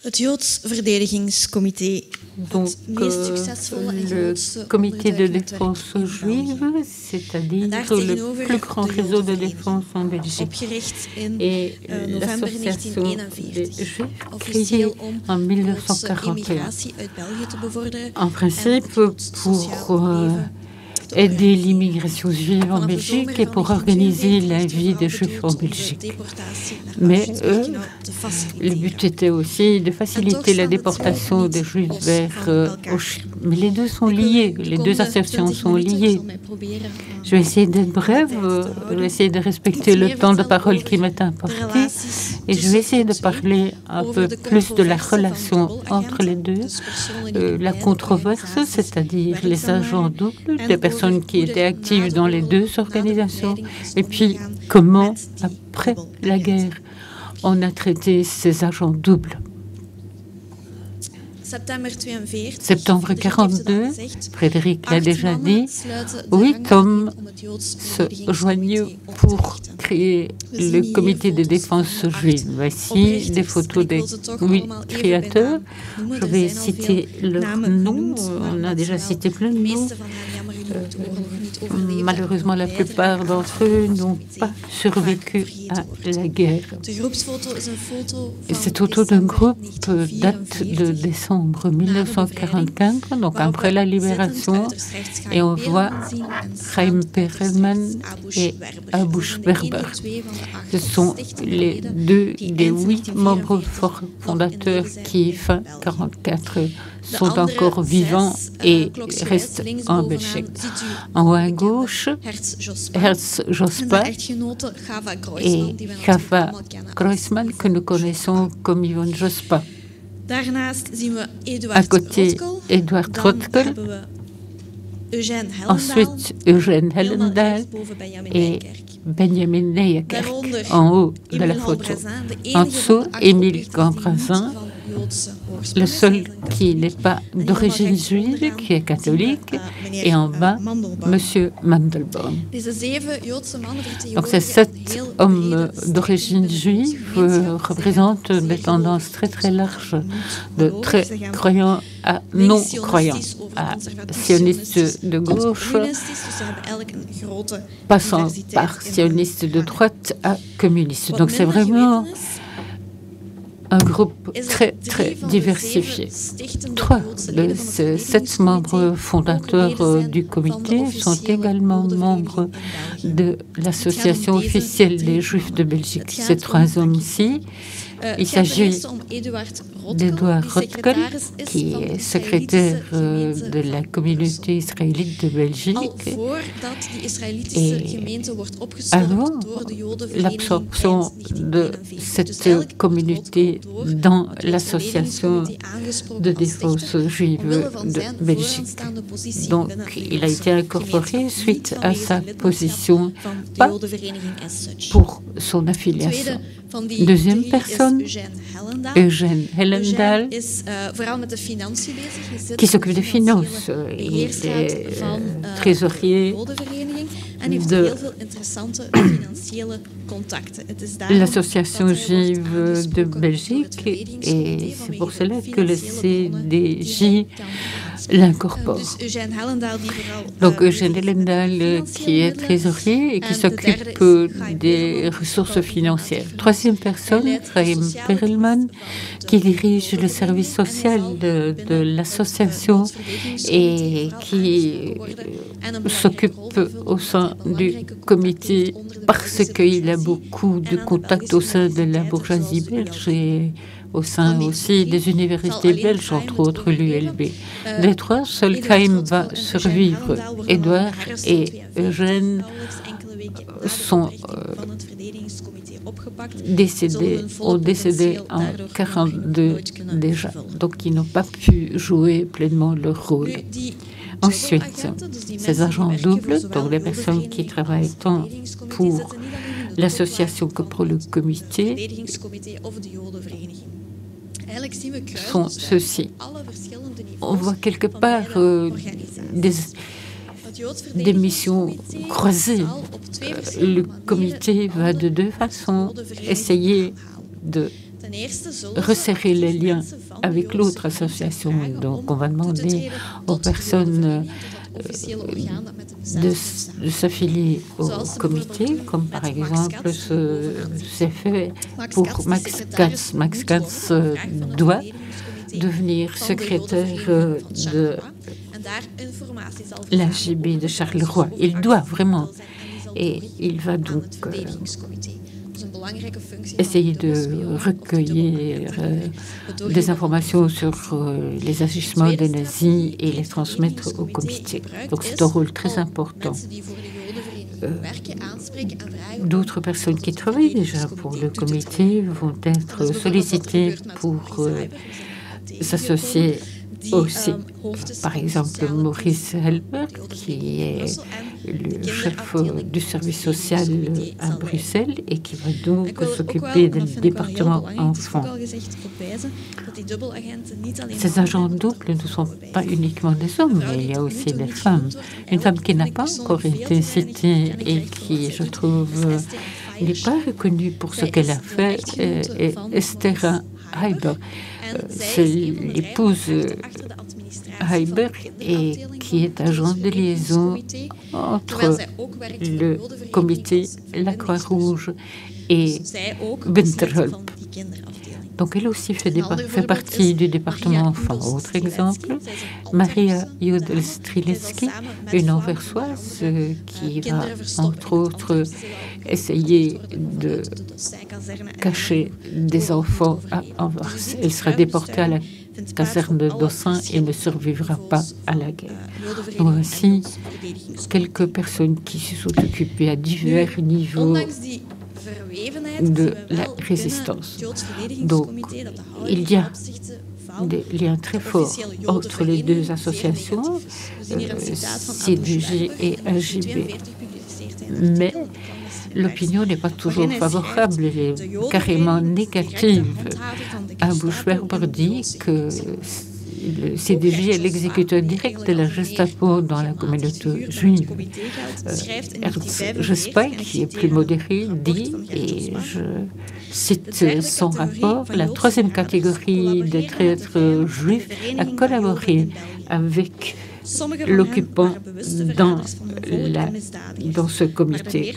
Het Joods Verdedigingscomité. Donc, le comité de défense juive, c'est-à-dire le plus grand réseau de défense en Belgique, et l'association des Juifs créée en 1941. En principe, pour aider l'immigration juive en Belgique et pour organiser la vie des Juifs en Belgique. Mais le but était aussi de faciliter la déportation des Juifs vers Auschwitz. Mais les deux sont liés, les deux associations sont liées. Je vais essayer d'être brève, je vais essayer de respecter le temps de parole qui m'est imparti et je vais essayer de parler un peu plus de la relation entre les deux, la controverse, c'est-à-dire les agents doubles, les personnes qui étaient actives dans les deux organisations, et puis comment, après la guerre, on a traité ces agents doubles. Septembre 1942, Frédéric l'a déjà dit, 8 hommes se joignent pour créer le comité de défense juive. Voici des photos des 8 créateurs. Je vais citer leurs noms. On a déjà cité plein de noms. Malheureusement, la plupart d'entre eux n'ont pas survécu à la guerre. Et cette photo d'un groupe date de décembre 1944, donc après la libération, et on voit Chaim Perelman et Aboush Berber. Ce sont les deux des 8 membres fondateurs qui, fin 1944, sont encore vivants et restent en Belgique. En haut à gauche, Herz Jospa et Chava Kreuzmann, que nous connaissons comme Yvonne Jospa. À côté, Eduard Trotkel, ensuite Eugène Hellendahl et Benjamin Neyekerk en haut de la photo. En dessous, Émile Gambrazin, le seul qui n'est pas d'origine juive, qui est catholique, et en bas, M. Mandelbaum. Donc ces 7 hommes d'origine juive représentent des tendances très très larges, de très croyants à non-croyants, à sionistes de gauche, passant par sionistes de droite à communistes. Donc c'est vraiment un groupe très, très diversifié. 3 de ces 7 membres fondateurs du comité sont également membres de l'association officielle des Juifs de Belgique. Ces 3 hommes-ci, il s'agit d'Edouard Rotkel, qui est secrétaire de la communauté israélite de Belgique. Et avant l'absorption de cette communauté dans l'association de défense juive de Belgique. Donc, il a été incorporé suite à sa position, pas pour son affiliation. Deuxième personne, Eugène Hellendahl, qui s'occupe des finances. Il est trésorier de l'association juive de Belgique et c'est pour cela que le CDJ l'incorpore. Donc Eugène Hellendahl qui est trésorier et qui s'occupe des ressources financières. Troisième personne, Chaim Perelman, qui dirige le service social de l'association et qui s'occupe au sein du comité parce qu'il a beaucoup de contacts au sein de la bourgeoisie belge et au sein aussi des universités belges, entre autres l'ULB. Des 3, seul Chaim va survivre. Edouard et Eugène sont ont décédé en 1942 déjà, donc ils n'ont pas pu jouer pleinement leur rôle. Ensuite, ces agents doubles, donc les personnes qui travaillent tant pour l'association que pour le comité, sont ceux-ci. On voit quelque part des missions croisées. Le comité va de 2 façons essayer de resserrer les liens avec l'autre association. Donc, on va demander aux personnes de s'affilier au comité, comme par exemple c'est fait pour Max Katz. Max Katz doit devenir secrétaire de l'AJB de Charleroi. Il doit vraiment. Et il va donc essayer de recueillir des informations sur les agissements des nazis et les transmettre au comité. Donc c'est un rôle très important. D'autres personnes qui travaillent déjà pour le comité vont être sollicitées pour s'associer aussi. Par exemple, Maurice Helber, qui est le chef du service social à Bruxelles et qui va donc s'occuper du département enfants. Ces agents doubles ne sont pas uniquement des hommes, mais il y a aussi des femmes. Une femme qui n'a pas encore été citée et qui, je trouve, n'est pas reconnue pour ce qu'elle a fait est Esther Heiber. C'est l'épouse Heiber et qui est agent de liaison entre le comité, la Croix-Rouge et Winterhulp. Donc elle aussi fait partie du département enfants. Autre exemple, Maria Jodl-Streletsky, une anversoise qui va entre autres essayer de cacher des enfants à Anvers. Elle sera déportée à la caserne de Dossin et ne survivra pas à la guerre. Voici quelques personnes qui se sont occupées à divers niveaux de la résistance. Donc, il y a des liens très forts entre les deux associations, CDJ et AJB. Mais l'opinion n'est pas toujours favorable, elle est carrément négative. Abu Schwerber dit que le CDJ est l'exécuteur direct de la Gestapo dans la communauté juive. Ernst Jospin, qui est plus modéré, dit, et je cite son rapport, la troisième catégorie des traîtres juifs a collaboré avec l'occupant dans ce comité.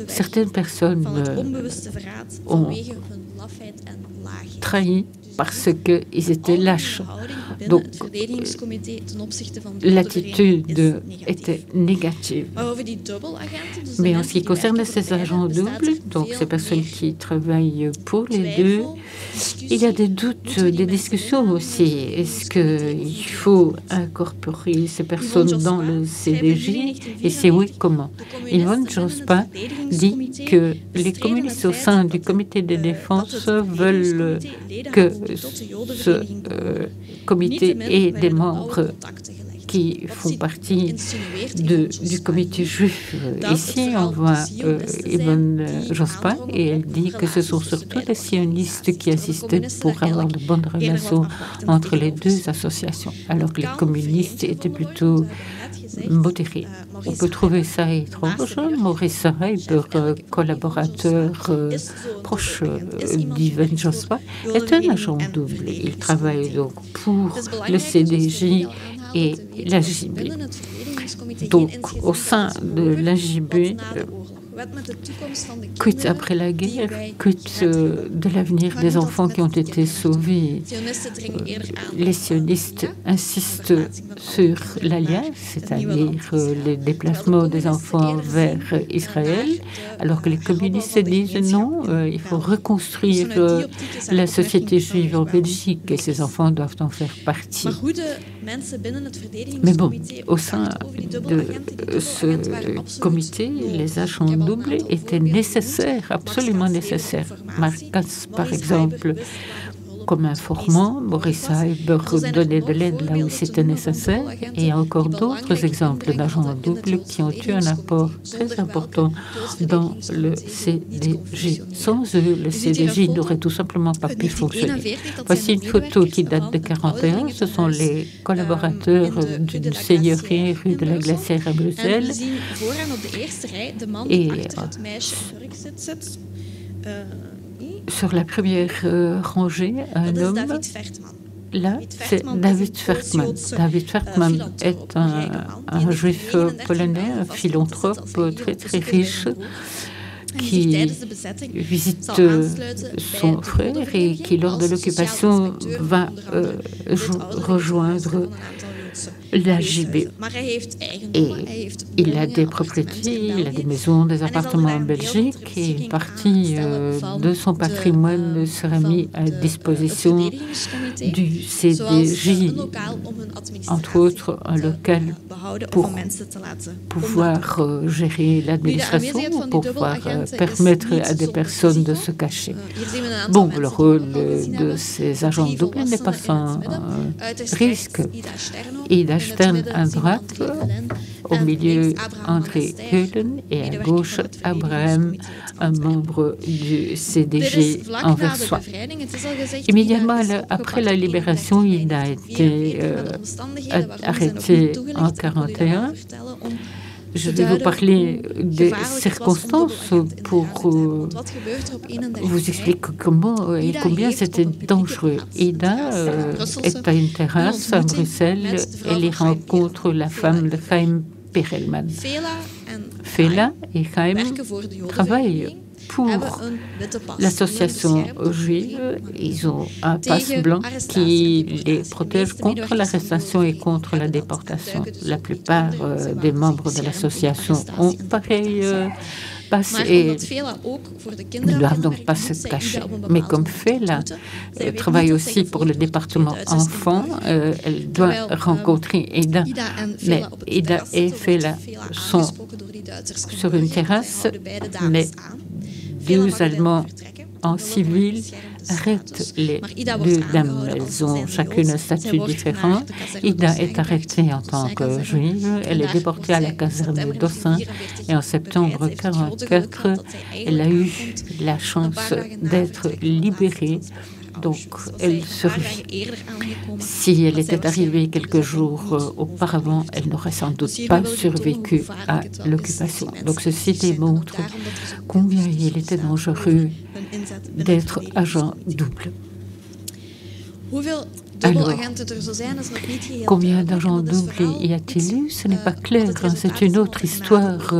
Certaines personnes ont trahi parce qu'ils étaient lâches. Donc, l'attitude était négative. Mais en ce qui concerne ces agents doubles, donc ces personnes qui travaillent pour les deux, il y a des doutes, des discussions aussi. Est-ce qu'il faut incorporer ces personnes dans le CDJ? Et si oui, comment? Yvonne Jospin dit que les communistes au sein du comité de défense veulent que ce comité ait des membres qui font partie du comité juif. Ici, on voit Yvonne Jospin et elle dit que ce sont surtout les sionistes qui assistaient pour avoir de bonnes relations entre les deux associations, alors que les communistes étaient plutôt modérés. On peut trouver ça étrange. Maurice Heiber, collaborateur proche d'Yvonne Jospin, est un agent double. Il travaille donc pour le CDJ et l'AJB. Donc, au sein de l'AJB, quitte après la guerre, quitte de l'avenir des enfants qui ont été sauvés, les sionistes insistent sur l'alliance, c'est-à-dire le déplacement des enfants vers Israël, alors que les communistes disent non, il faut reconstruire la société juive en Belgique et ces enfants doivent en faire partie. Mais bon, au sein de ce comité, les agents doubles étaient nécessaires, absolument nécessaires. Marc Katz, par exemple, comme informant, Maurice Heiber donnait de l'aide là où c'était nécessaire, et il y a encore d'autres exemples d'agents doubles qui ont eu un apport très important dans le CDJ. Sans eux, le CDJ n'aurait tout simplement pas pu fonctionner. Voici une photo qui date de 1941. Ce sont les collaborateurs d'une seigneurie rue de la Glacière à Bruxelles. Et Sur la première rangée, un homme. Là, c'est David Fertman. David Fertman est un juif polonais, un philanthrope très très riche qui visite son frère et qui, lors de l'occupation, va rejoindre l'AJB. Et il a des propriétés, il a des maisons, des appartements en Belgique et une partie de son patrimoine sera mis à disposition du CDJ, entre autres un local pour pouvoir gérer l'administration, pour pouvoir permettre à des personnes de se cacher. Bon, le rôle de ces agents doubles n'est pas sans risque. Ida Stern à droite, au milieu André Heulen et à gauche Abraham, un membre du CDG anversois. Immédiatement après la libération, il a été arrêté en 1941. Je vais vous parler des circonstances pour vous expliquer comment et combien c'était dangereux. Ida est à une terrasse à Bruxelles. Elle y rencontre la femme de Chaim Perelman. Fela et Chaim travaillent pour l'association juive. Ils ont un passe blanc qui les protège contre l'arrestation et contre la déportation. La plupart des membres de l'association ont pareil passe et ne doivent donc pas se cacher. Mais comme Fela travaille aussi pour le département enfants, elle doit rencontrer Ida. Mais Ida et Fela sont sur une terrasse, mais deux Allemands en civil arrêtent les deux dames. Elles ont chacune un statut différent. Ida est arrêtée en tant que juive. Elle est déportée à la caserne d'Ossin et en septembre 1944, elle a eu la chance d'être libérée. Donc, elle survit. Si elle était arrivée quelques jours auparavant, elle n'aurait sans doute pas survécu à l'occupation. Donc, ceci démontre combien il était dangereux d'être agent double. Alors, combien d'agents doubles y a-t-il eu? Ce n'est pas clair, c'est une autre histoire.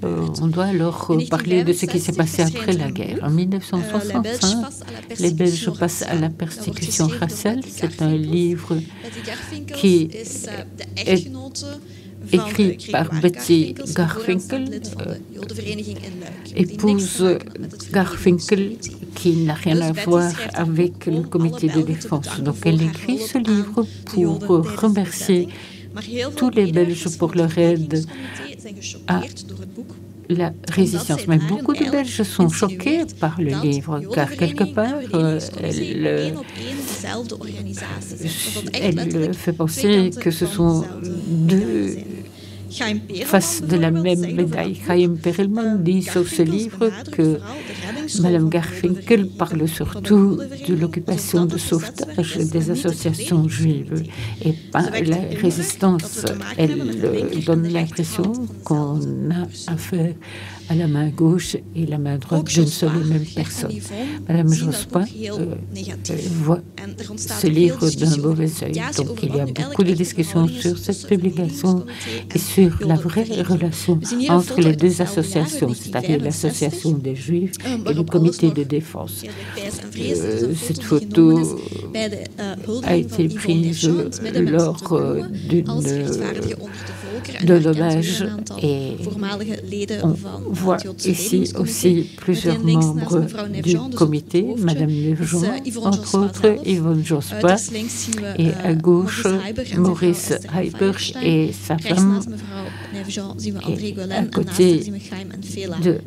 On doit alors parler de ce qui s'est passé après la guerre. En 1965, les Belges passent à la persécution raciale. C'est un livre qui est écrit par Betty Garfinkel, épouse Garfinkel, qui n'a rien à voir avec le comité de défense. Donc elle écrit ce livre pour remercier tous les Belges pour leur aide à la résistance. Mais beaucoup de Belges sont choqués par le livre, car quelque part, elle fait penser que ce sont deux faces de la même médaille. Chaim Perelman dit sur ce livre que Madame Garfinkel parle surtout de l'occupation de sauvetage des associations juives et pas la résistance. Elle donne l'impression qu'on a affaire à la main gauche et la main droite d'une seule et même personne. Madame Jospin voit ce livre d'un mauvais œil. Donc il y a beaucoup de discussions sur cette publication et sur la vraie relation entre les deux associations, c'est-à-dire l'association des Juifs et le comité de défense. Cette photo a été prise lors de l'hommage et on voit ici aussi plusieurs membres du comité, Madame Lejean, entre autres, Yvonne Jospin, et à gauche, Maurice Heiber et sa femme, et à côté de...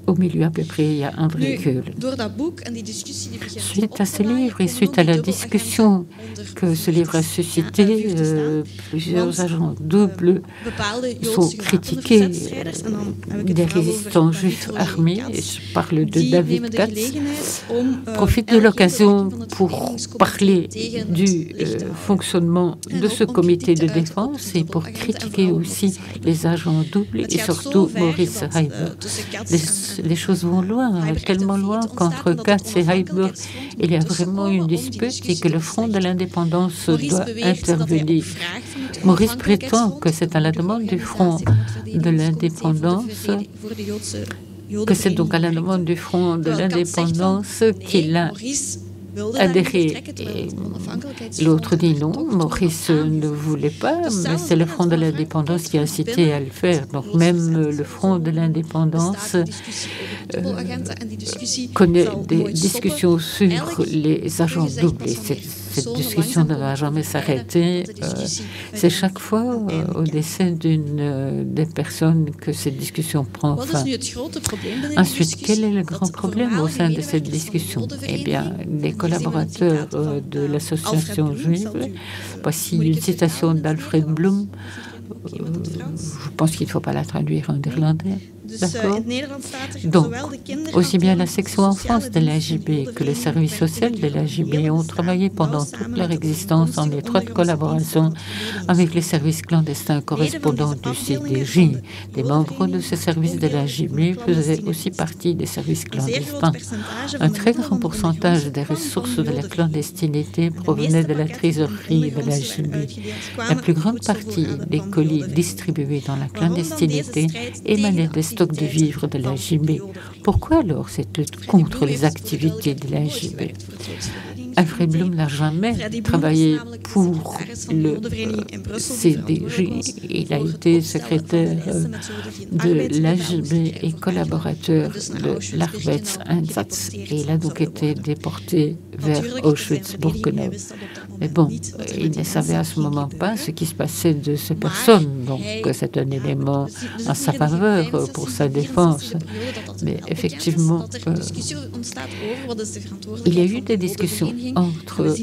Au milieu, à peu près, il y a André Heulen. Suite à ce livre et suite à la discussion que ce livre a suscité, plusieurs agents doubles sont critiqués des résistants juifs armés. Je parle de David Katz. Profite de l'occasion pour parler du fonctionnement de ce comité de défense et pour critiquer aussi les agents doubles et surtout Maurice Heiber. les choses vont loin, tellement loin qu'entre Katz et Heiberg, il y a vraiment une dispute et que le Front de l'indépendance doit intervenir. Maurice prétend que c'est à la demande du Front de l'indépendance, que c'est donc à la demande du Front de l'indépendance qu'il a adhéré. L'autre dit non, Maurice ne voulait pas, mais c'est le Front de l'indépendance qui a incité à le faire. Donc même le Front de l'indépendance connaît des discussions sur les agents doubles. Cette discussion ne va jamais s'arrêter. C'est chaque fois au décès d'une des personnes que cette discussion prend fin. Ensuite, quel est le grand problème au sein de cette discussion? Eh bien, les collaborateurs de l'association juive, voici une citation d'Alfred Blum. Je pense qu'il ne faut pas la traduire en irlandais. D'accord. Donc, aussi bien la section en France de l'AJB que le service social de l'AJB ont travaillé pendant toute leur existence en étroite collaboration avec les services clandestins correspondants du CDJ. Des membres de ce service de l'AJB faisaient aussi partie des services clandestins. Un très grand pourcentage des ressources de la clandestinité provenait de la trésorerie de l'AJB. La plus grande partie des colis distribués dans la clandestinité émanaient des stocks de vivres de l'AJB. Pourquoi alors cette lutte contre les activités de l'AJB? Alfred Blum n'a jamais travaillé pour le CDJ. Il a été secrétaire de l'AJB et collaborateur de l'Arbeitseinsatz. Et il a donc été déporté vers Auschwitz-Birkenau. Mais bon, il ne savait à ce moment pas ce qui se passait de ces personnes. Donc c'est un élément en sa faveur pour sa défense. Mais effectivement, il y a eu des discussions entre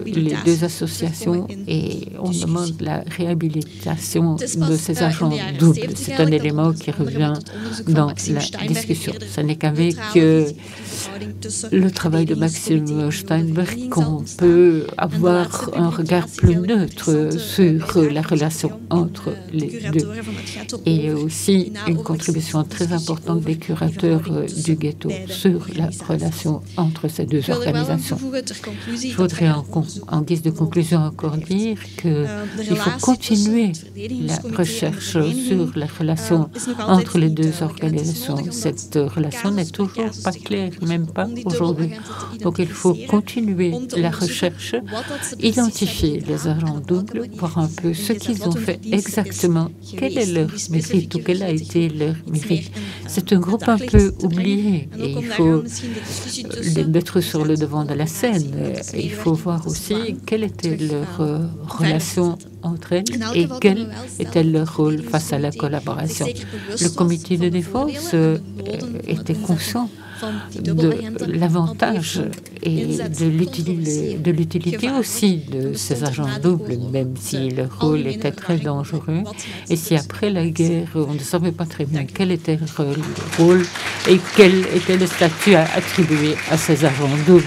les deux associations et on demande la réhabilitation de ces agents doubles. C'est un élément qui revient dans la discussion. Ce n'est qu'avec le travail de Maxime Steinberg qu'on peut avoir un regard plus neutre sur la relation entre les deux. Et il y a aussi une contribution très importante des curateurs du ghetto sur la relation entre ces deux organisations. Je voudrais en guise de conclusion encore dire qu'il faut continuer la recherche sur la relation entre les deux organisations. Cette relation n'est toujours pas claire, même pas aujourd'hui. Donc il faut continuer la recherche, identifier les agents doubles, voir un peu ce qu'ils ont fait exactement, quel est leur mérite ou quel a été leur mérite. C'est un groupe un peu oublié et il faut les mettre sur le devant de la scène. Il faut voir aussi quelle était leur relation entre elles et quel était leur rôle face à la collaboration. Le comité de défense était conscient de l'avantage et de l'utilité aussi de ces agents doubles, même si leur rôle était très dangereux et si après la guerre, on ne savait pas très bien quel était leur rôle et quel était le statut attribué à ces agents doubles.